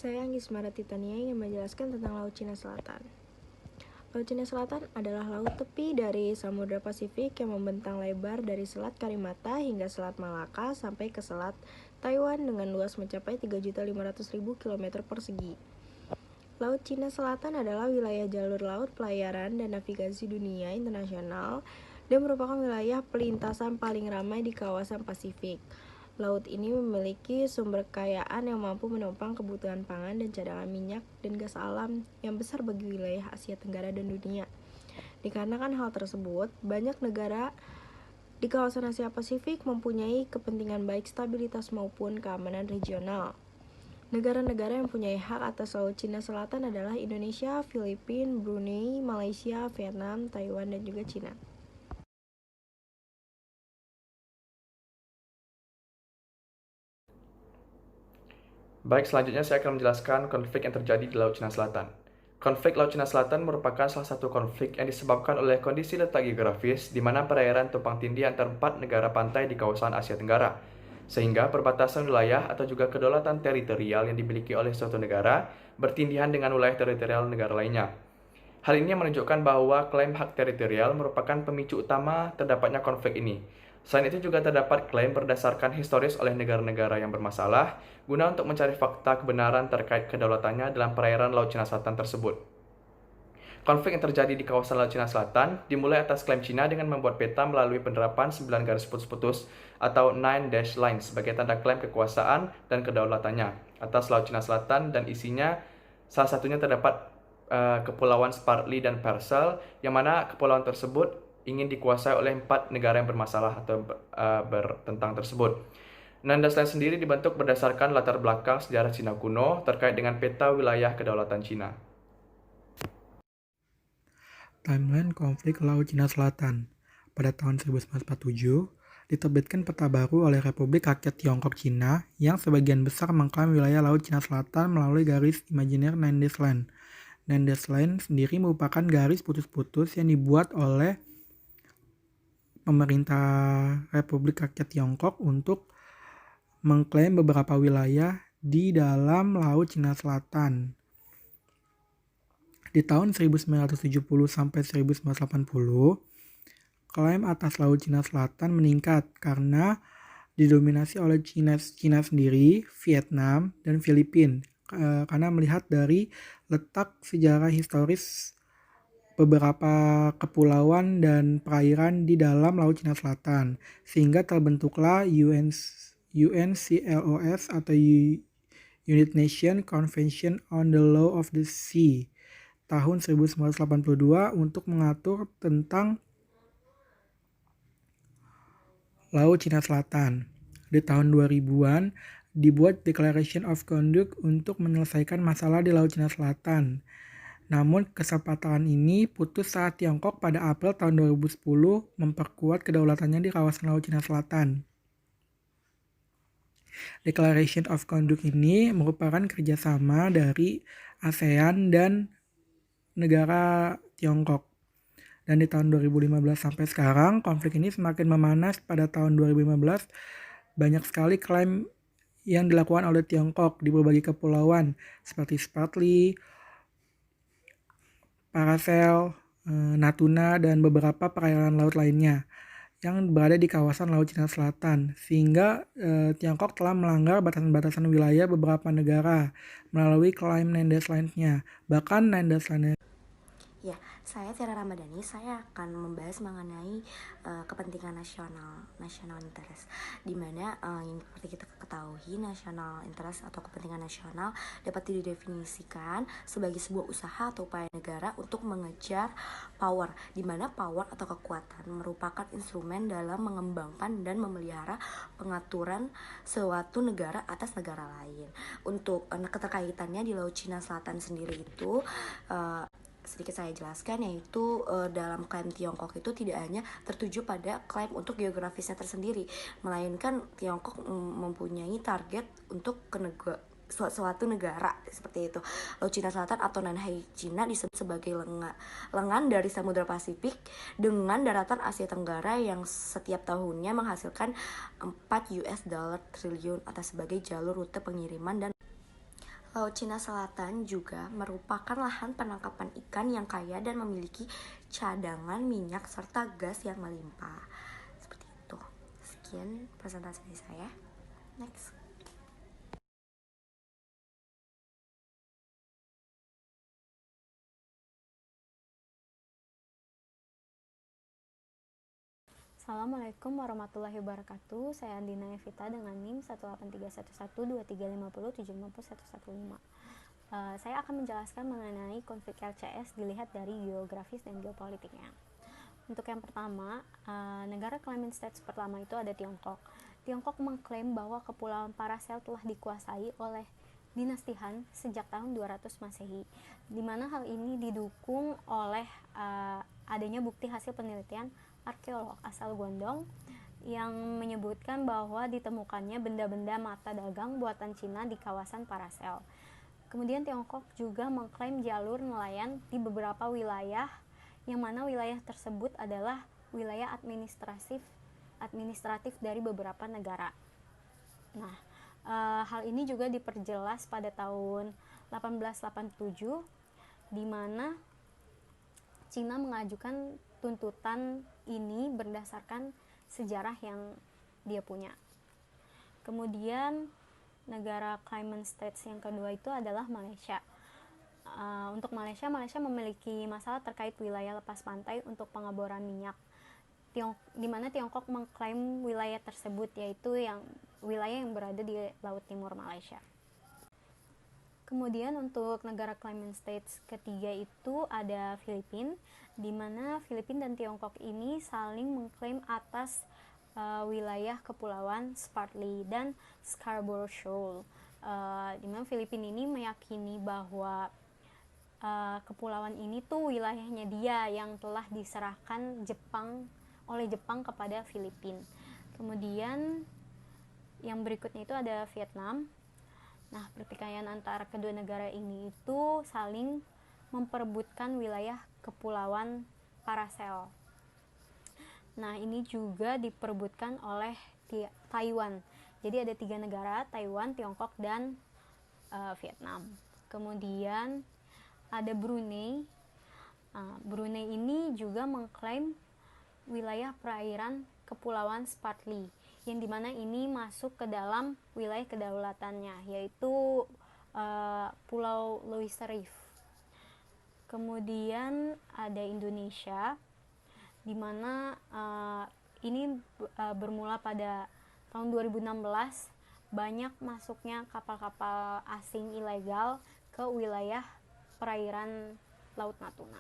Saya Gismara Titania ingin menjelaskan tentang Laut Cina Selatan. Laut Cina Selatan adalah laut tepi dari Samudra Pasifik yang membentang lebar dari Selat Karimata hingga Selat Malaka sampai ke Selat Taiwan dengan luas mencapai 3.500.000 km persegi. Laut Cina Selatan adalah wilayah jalur laut pelayaran dan navigasi dunia internasional dan merupakan wilayah pelintasan paling ramai di kawasan Pasifik. Laut ini memiliki sumber kekayaan yang mampu menopang kebutuhan pangan dan cadangan minyak dan gas alam yang besar bagi wilayah Asia Tenggara dan dunia. Dikarenakan hal tersebut, banyak negara di kawasan Asia Pasifik mempunyai kepentingan baik stabilitas maupun keamanan regional. Negara-negara yang mempunyai hak atas Laut Cina Selatan adalah Indonesia, Filipina, Brunei, Malaysia, Vietnam, Taiwan, dan juga Cina. Baik, selanjutnya saya akan menjelaskan konflik yang terjadi di Laut Cina Selatan. Konflik Laut Cina Selatan merupakan salah satu konflik yang disebabkan oleh kondisi letak geografis di mana perairan tumpang tindih antar 4 negara pantai di kawasan Asia Tenggara, sehingga perbatasan wilayah atau juga kedaulatan teritorial yang dimiliki oleh suatu negara bertindihan dengan wilayah teritorial negara lainnya. Hal ini menunjukkan bahwa klaim hak teritorial merupakan pemicu utama terdapatnya konflik ini. Selain itu juga terdapat klaim berdasarkan historis oleh negara-negara yang bermasalah guna untuk mencari fakta kebenaran terkait kedaulatannya dalam perairan Laut Cina Selatan tersebut. Konflik yang terjadi di kawasan Laut Cina Selatan dimulai atas klaim Cina dengan membuat peta melalui penerapan 9 garis putus-putus atau 9 dash line sebagai tanda klaim kekuasaan dan kedaulatannya atas Laut Cina Selatan, dan isinya salah satunya terdapat Kepulauan Spratly dan Paracel, yang mana kepulauan tersebut ingin dikuasai oleh 4 negara yang bermasalah atau bertentang tersebut. Nandas Line sendiri dibentuk berdasarkan latar belakang sejarah Cina kuno terkait dengan peta wilayah kedaulatan Cina. Timeline konflik Laut Cina Selatan. Pada tahun 1947, diterbitkan peta baru oleh Republik Rakyat Tiongkok Cina yang sebagian besar mengklaim wilayah Laut Cina Selatan melalui garis imajiner Nine Dash Line. Nine Dash Line sendiri merupakan garis putus-putus yang dibuat oleh pemerintah Republik Rakyat Tiongkok untuk mengklaim beberapa wilayah di dalam Laut Cina Selatan. Di tahun 1970 sampai 1980, klaim atas Laut Cina Selatan meningkat karena didominasi oleh Cina sendiri, Vietnam, dan Filipina. Karena melihat dari letak sejarah historis beberapa kepulauan dan perairan di dalam Laut Cina Selatan, sehingga terbentuklah UNCLOS atau United Nations Convention on the Law of the Sea tahun 1982 untuk mengatur tentang Laut Cina Selatan. Di tahun 2000-an dibuat Declaration of Conduct untuk menyelesaikan masalah di Laut Cina Selatan. Namun kesepakatan ini putus saat Tiongkok pada April tahun 2010 memperkuat kedaulatannya di kawasan Laut Cina Selatan. Declaration of Conduct ini merupakan kerjasama dari ASEAN dan negara Tiongkok. Dan di tahun 2015 sampai sekarang, konflik ini semakin memanas. Pada tahun 2015, banyak sekali klaim yang dilakukan oleh Tiongkok di berbagai kepulauan seperti Spratly, Paracel, Natuna, dan beberapa perairan laut lainnya yang berada di kawasan Laut Cina Selatan, sehingga Tiongkok telah melanggar batasan-batasan wilayah beberapa negara melalui klaim Nine Dash Line-nya. Bahkan Nine Dash Line Ya, saya Tiara Ramadhani. Saya akan membahas mengenai kepentingan national interest, dimana yang seperti kita ketahui, national interest atau kepentingan nasional dapat didefinisikan sebagai sebuah usaha atau upaya negara untuk mengejar power, dimana power atau kekuatan merupakan instrumen dalam mengembangkan dan memelihara pengaturan suatu negara atas negara lain. Untuk keterkaitannya di Laut Cina Selatan sendiri itu sedikit saya jelaskan, yaitu dalam klaim Tiongkok itu tidak hanya tertuju pada klaim untuk geografisnya tersendiri, melainkan Tiongkok mempunyai target untuk suatu negara seperti itu. Laut Cina Selatan atau Nanhai Cina disebut sebagai lengan dari Samudra Pasifik dengan daratan Asia Tenggara yang setiap tahunnya menghasilkan 4 US dollar triliun atas sebagai jalur rute pengiriman dan Laut Cina Selatan juga merupakan lahan penangkapan ikan yang kaya dan memiliki cadangan minyak serta gas yang melimpah. Seperti itu. Sekian presentasi dari saya. Next. Assalamualaikum warahmatullahi wabarakatuh. Saya Andina Evita dengan NIM 183112350707115. Saya akan menjelaskan mengenai konflik LCS dilihat dari geografis dan geopolitiknya. Untuk yang pertama, negara claimant states pertama itu ada Tiongkok. Tiongkok mengklaim bahwa Kepulauan Paracel telah dikuasai oleh dinasti Han sejak tahun 200 Masehi, di mana hal ini didukung oleh adanya bukti hasil penelitian arkeolog asal Guangdong yang menyebutkan bahwa ditemukannya benda-benda mata dagang buatan Cina di kawasan Paracel. Kemudian Tiongkok juga mengklaim jalur nelayan di beberapa wilayah, yang mana wilayah tersebut adalah wilayah administratif dari beberapa negara. Nah, hal ini juga diperjelas pada tahun 1887, di mana Cina mengajukan tuntutan ini berdasarkan sejarah yang dia punya. Kemudian negara claimant states yang kedua itu adalah Malaysia. Untuk Malaysia memiliki masalah terkait wilayah lepas pantai untuk pengeboran minyak, di mana Tiongkok mengklaim wilayah tersebut, yaitu wilayah yang berada di Laut Timur Malaysia. Kemudian untuk negara claimant states ketiga itu ada Filipina, di mana Filipina dan Tiongkok ini saling mengklaim atas wilayah kepulauan Spratly dan Scarborough Shoal. Di mana Filipina ini meyakini bahwa kepulauan ini tuh wilayahnya dia yang telah diserahkan oleh Jepang kepada Filipina. Kemudian yang berikutnya itu ada Vietnam. Nah, pertikaian antara kedua negara ini itu saling memperebutkan wilayah kepulauan Paracel. Nah, ini juga diperebutkan oleh Taiwan. Jadi ada 3 negara, Taiwan, Tiongkok, dan Vietnam. Kemudian ada Brunei. Brunei ini juga mengklaim wilayah perairan kepulauan Spratly, yang dimana ini masuk ke dalam wilayah kedaulatannya, yaitu Pulau Louis Reef. Kemudian ada Indonesia, di mana ini bermula pada tahun 2016, banyak masuknya kapal-kapal asing ilegal ke wilayah perairan Laut Natuna.